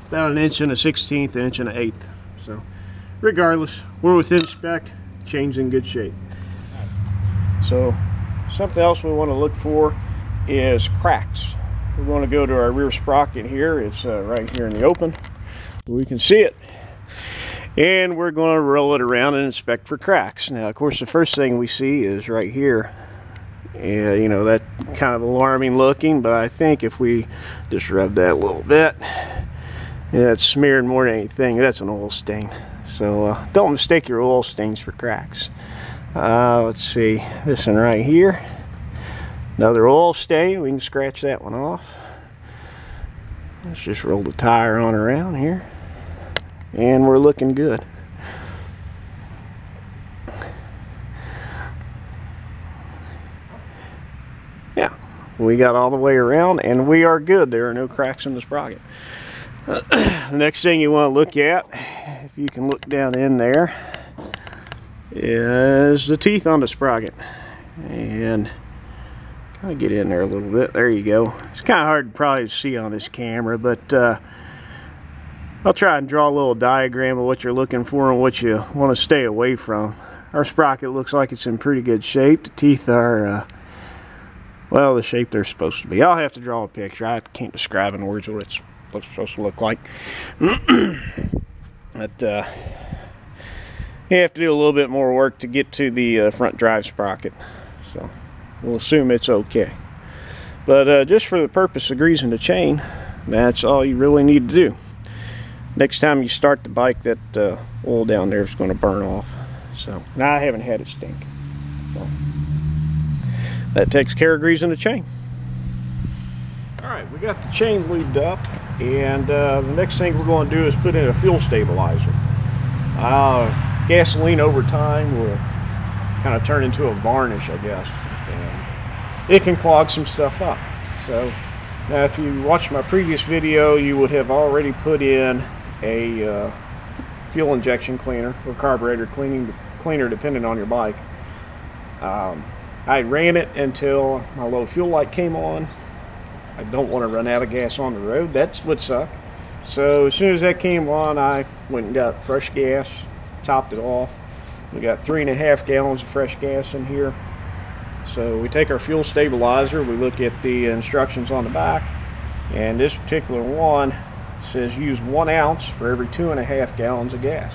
about 1 1/16, 1 1/8. So regardless, we're within spec, chain's in good shape. So something else we want to look for is cracks. We're going to go to our rear sprocket here. It's right here in the open. We can see it. And we're going to roll it around and inspect for cracks. Now, of course, the first thing we see is right here. Yeah, you know, that kind of alarming looking, but I think if we just rub that a little bit, yeah, it's smeared more than anything. That's an oil stain. So don't mistake your oil stains for cracks. Let's see, this one right here, another oil stain. We can scratch that one off. Let's just roll the tire on around here, and we're looking good. Yeah, we got all the way around and we are good. There are no cracks in the sprocket. The next thing you want to look at, if you can look down in there, is the teeth on the sprocket. And kind of get in there a little bit. There you go. It's kind of hard to probably see on this camera, but I'll try and draw a little diagram of what you're looking for and what you want to stay away from. Our sprocket looks like it's in pretty good shape. The teeth are well, the shape they're supposed to be. I'll have to draw a picture. I can't describe in words what it's supposed to look like. But you have to do a little bit more work to get to the front drive sprocket. So we'll assume it's okay. But just for the purpose of greasing the chain, that's all you really need to do. Next time you start the bike, that oil down there is going to burn off. So now I haven't had it stink. So that takes care of greasing the chain. Alright, we got the chain lubed up, and the next thing we're going to do is put in a fuel stabilizer. Gasoline over time will kind of turn into a varnish, I guess, and it can clog some stuff up. So now if you watched my previous video, you would have already put in a fuel injection cleaner or carburetor cleaner depending on your bike. I ran it until my low fuel light came on. I don't want to run out of gas on the road. That's what sucked. So as soon as that came on, I went and got fresh gas, topped it off. We got 3.5 gallons of fresh gas in here. So we take our fuel stabilizer, we look at the instructions on the back, and this particular one says use 1 ounce for every 2.5 gallons of gas.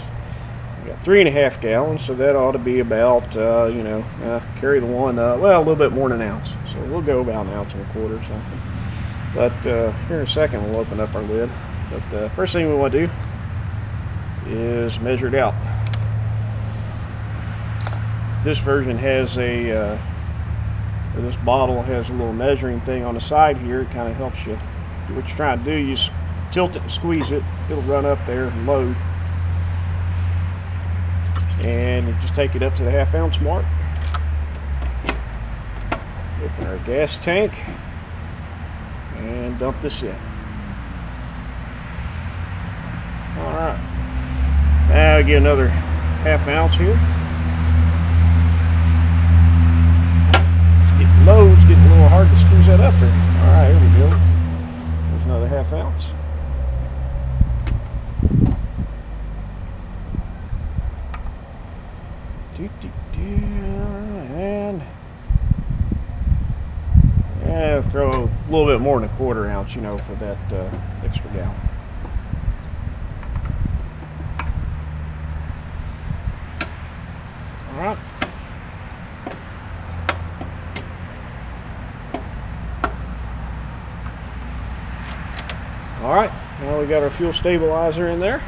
We got 3.5 gallons, so that ought to be about, you know, carry the one, well, a little bit more than an ounce. So we'll go about 1.25 ounces or something. But here in a second, we'll open up our lid. But the first thing we want to do is measure it out. This version has a, or this bottle has a little measuring thing on the side here. It kind of helps you do what you're trying to do. You just tilt it and squeeze it. It'll run up there and load. And you just take it up to the 1/2 ounce mark. Open our gas tank and dump this in. Alright. Now we get another 1/2 ounce here. It's getting low, it's getting a little hard to squeeze that up there. Alright, here we go. There's another 1/2 ounce. And throw a little bit more than 1/4 ounce, you know, for that extra gallon. All right. All right. Now we got our fuel stabilizer in there.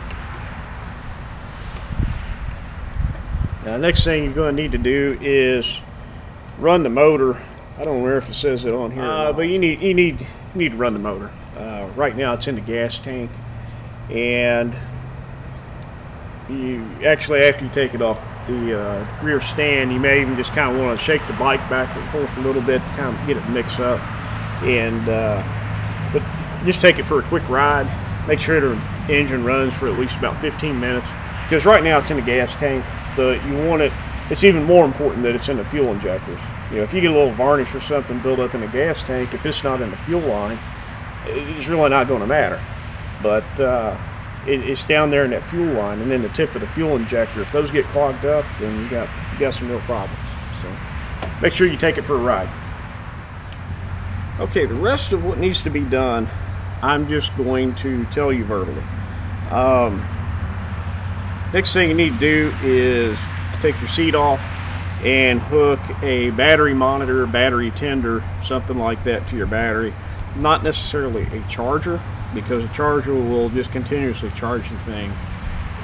Now, the next thing you're going to need to do is run the motor. I don't know if it says it on here, but you need to run the motor. Right now, it's in the gas tank, and you actually, after you take it off the rear stand, you may even just kind of want to shake the bike back and forth a little bit to kind of get it mixed up. And but just take it for a quick ride. Make sure the engine runs for at least about 15 minutes, because right now it's in the gas tank. But you want it, it's even more important that it's in the fuel injectors. You know, if you get a little varnish or something built up in the gas tank, if it's not in the fuel line, it's really not going to matter. but it's down there in that fuel line and then the tip of the fuel injector. If those get clogged up, then you got some real problems. So make sure you take it for a ride. Okay, the rest of what needs to be done, I'm just going to tell you verbally. Next thing you need to do is take your seat off and hook a battery monitor, battery tender, something like that to your battery. Not necessarily a charger, because a charger will just continuously charge the thing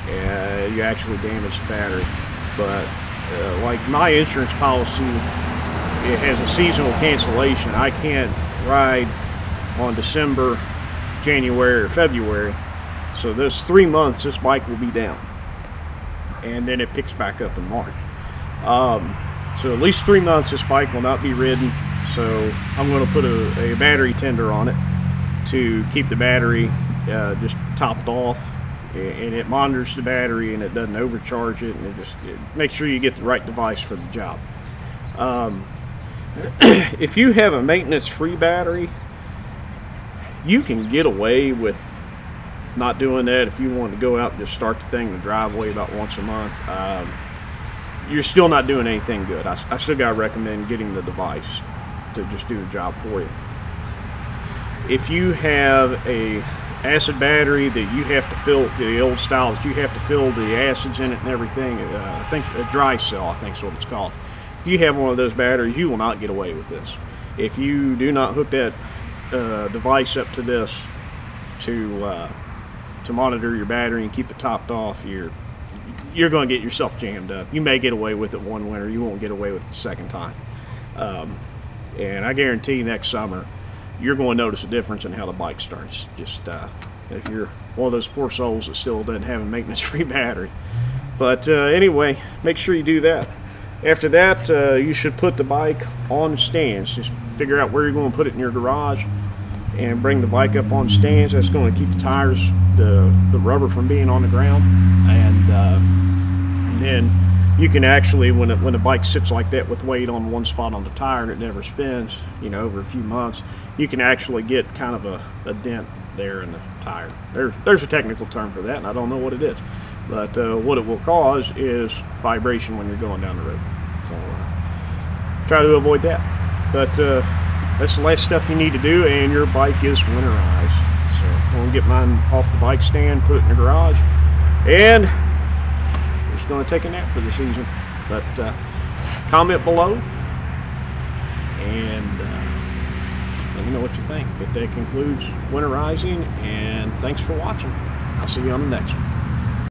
and you actually damage the battery. But like my insurance policy, it has a seasonal cancellation. I can't ride on December, January, or February. So those 3 months this bike will be down, and then it picks back up in March. So at least 3 months this bike will not be ridden. So I'm going to put a battery tender on it to keep the battery just topped off, and it monitors the battery and it doesn't overcharge it, and it makes sure you get the right device for the job. If you have a maintenance-free battery, you can get away with not doing that. If you want to go out and just start the thing in the driveway about once a month, you're still not doing anything good. I still got to recommend getting the device to just do the job for you. If you have a acid battery that you have to fill, the old style that you have to fill the acids in it and everything, I think a dry cell, I think is what it's called. If you have one of those batteries, you will not get away with this. If you do not hook that device up to this to monitor your battery and keep it topped off, you're going to get yourself jammed up. You may get away with it one winter, you won't get away with it the second time. And I guarantee next summer you're going to notice a difference in how the bike starts. Just if you're one of those poor souls that still doesn't have a maintenance-free battery. But anyway, make sure you do that. After that, you should put the bike on the stands. Just figure out where you're going to put it in your garage and bring the bike up on stands. That's going to keep the tires, the rubber from being on the ground. And then you can actually, when the bike sits like that with weight on one spot on the tire and it never spins, you know, over a few months, you can actually get kind of a dent there in the tire. There's a technical term for that, and I don't know what it is. But what it will cause is vibration when you're going down the road. So try to avoid that. But that's the last stuff you need to do, and your bike is winterized. So I'm going to get mine off the bike stand, put it in the garage, and just going to take a nap for the season. But comment below and let me know what you think. But that concludes winterizing, and thanks for watching. I'll see you on the next one.